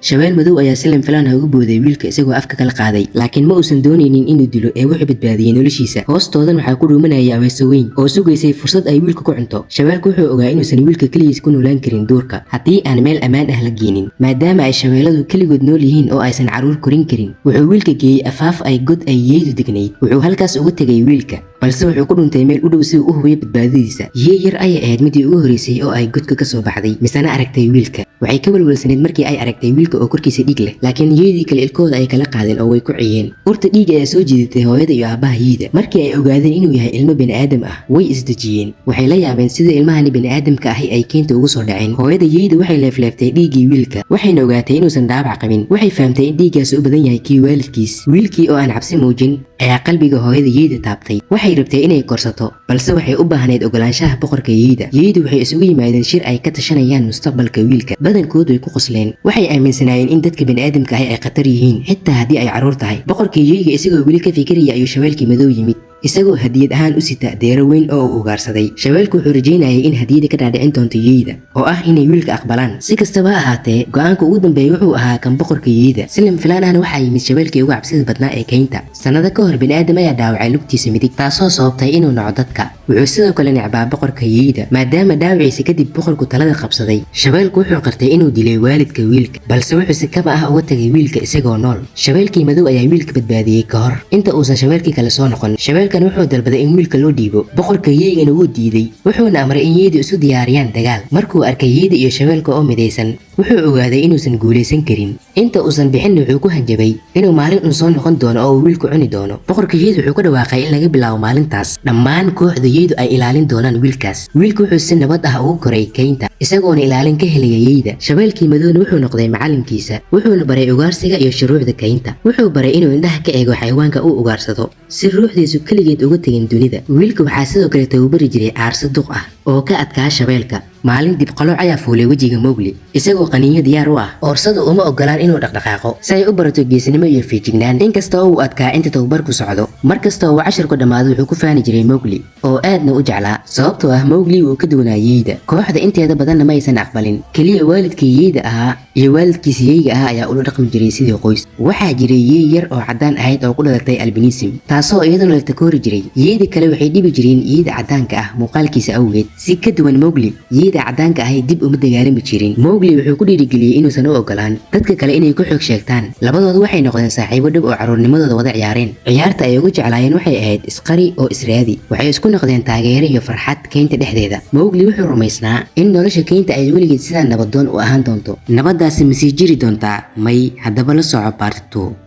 Shaweel madow ayaa si lama filaan ah ugu booday wiilka isagoo afka kala qaaday, laakiin ma uusan doonaynin inuu dilo ee wuxuu badbaadiyay noloshiisa. Hoostoodan waxaa ku dhuumanaya aweeso weyn oo sugaysay fursad ay wiilka ku cunto. Shaweelku wuxuu ogaa inuusan wiilka kaligiis ku noolaan karin duurka haddii aan meel ammaan ah la geenin, maadaama ay shaweeladu kaligood nool yihiin oo aysan caruur korin karin. Wuxuu wiilka geeyey afaaf ay god ay yeedu degnayd. Wuxuu halkaas uga tegay wiilka, balse wuxuu ku dhuntay meel u dhow si uu u hubiyo badbaadadiisa. Yey yar ayay ahayd midii ugu horeysay oo ay godka ka soo baxday, misana aragtay wiilka. Waxay ka walwalsaneed markii ay aragtay wiilka oo korkiisa dhiig leh, laakiin yeedii kale ilkooda ay kala qaadeen oo way ku ciyeen. Urta dhiig ayaa soo jiidatay hooyada iyo aabaha Yeeda. Markii ay ogaadeen inuu yahay ilmo bini'aadam ah, way isdejiyeen. Waxay la yaabeen sida ilmahani bini'aadamka ahi ay keenta ugu soo dhaceen. Hooyada Yeeda waxay leefleeftay dhiiggii wiilka, waxayna ogaatay inuusan dhaawac qabin. Waxay fahamtay in dhiiggaas u badan yahay kii waalidkiis. Wiilkii oo aan cabsi muujin ayaa qalbiga hooyada Yeeda taabtay. Waxay rabtay inay korsato, balse waxay u baahneyd ogolaanshaha boqorka Yeeda. Yeeda waxay isugu yimaadeen shir ay ka tashanayaan mustaqbalka wiilka. Badankood way ku qosleen. Waxay aaminsanaayeen in dadka bini'aadamka ahi ay khatar yihiin, xitaa haddii ay caruur tahay. Boqorkii Yeega isagoo weli ka fikiraya ayuu shaweelkii madow yimid, isagoo hadiyad ahaan u sita deero weyn oo uu ugaarsaday. Shaweelku wuxuu rajeynayay in hadiyada ka dhaadhicin doonto Yeeda, oo ah inay wiilka aqbalaan. Si kastaba ha ahaatee, go'aanka ugu dambeeya wuxuu ahaa kan boqorka Yeeda. Si lama filaan ahna waxaa yimid shaweelkii ugu cabsida badnaa ee keynta. Sanado ka hor bini'aadam ayaa dhaawacay lugtiisa midig, taasoo sababtay inuu naco dadka. Wuxuu sidoo kale necbaa boqorka Yeeda, maadaama dhaawiciisa kadib boqorku talada qabsaday. Shaweelku wuxuu qartay inuu dilay waalidka wiilka, balse wuxuu si kaba ah uga tagay wiilka isagoo nool. Shaweelkii madow ayaa wiilka badbaadiyey ka hor inta uusan shaweelkii kale soo noqon. Wuxuu dalbaday in wiilka loo dhiibo. Boqorka Yeegana wuu diiday, wuxuuna amray in Yeeda isu diyaariyaan dagaal. Markuu arkay Yeeda iyo shaweelka oo midaysan, wuxuu ogaaday inuusan guulaysan karin. Inta uusan bixin wuxuu ku hanjabay inuu maalin soo noqon doono oo uu wiilku cuni doono. Boqorka Yeeda wuxuu ka dhawaaqay in laga bilaabo maalintaas dhammaan kooxda Yeedu ay ilaalin doonaan wiilkaas. Wiilku wuxuu si nabad ah ugu koray keynta, isagoona ilaalin ka helaya Yeeda. Shaweelkii madowna wuxuu noqday macalinkiisa, wuxuuna baray ugaarsiga iyo shuruucda keynta. Wuxuu baray inuu indhaha ka eego xayawaanka uu ugaarsado si ruuxdiisu kaligeed uga tagin dunida. Wiilka waxaa sidoo kale tababari jiray aarso duq ah oo ka adkaa shaweelka. Maalin dib qalooc ayaa fuulay wejiga Mowgli, isagoo qaniinyo diyaar u ah. Oorsadu uma ogolaan inuu dhaqdhaqaaqo si ay u barato geesinimo iyo feejignaan. Inkasta oo uu adkaa inta tababarku socdo, markasta oo casharku dhammaado wuxuu ku faani jiray Mowgli oo aadna u jeclaa, sababtoo ah Mowgli wuu ka duwanaa Yeeda. Kooxda inteeda badanna ma aysan aqbalin, keliya waalidkii Yeeda ahaa iyo waalidkiisa Yeega ah ayaa ula dhaqmi jiray sidii qoys. Waxaa jiray Yey yar oo caddaan ahayd oo ku dhalatay albinism, taasoo iyaduna la takoori jiray. Yeeda kale waxay dhibi jireen Yeeda caddaanka ah muuqaalkiisa awgeed. Si ka duwan Mowgli, Yeeda caddaanka ahay dib uma dagaalami jirin. Mowgli wuxuu ku dhiirigeliyey inuusan u ogolaan dadka kale inay ku xoog sheegtaan. Labadoodu waxay noqdeen saaxiibo dhab oo caruurnimadooda wada ciyaareen. Ciyaarta ay ugu jeclaayeen waxay ahayd isqari oo israadi. Waxay isku noqdeen taageero iyo farxad keynta dhexdeeda. Mowgli wuxuu rumaysnaa in nolosha keynta ay weligeed sidaa nabadoon u ahaan doonto. Nabadaasi ma sii jiri doontaa? May, haddaba la soco part 2.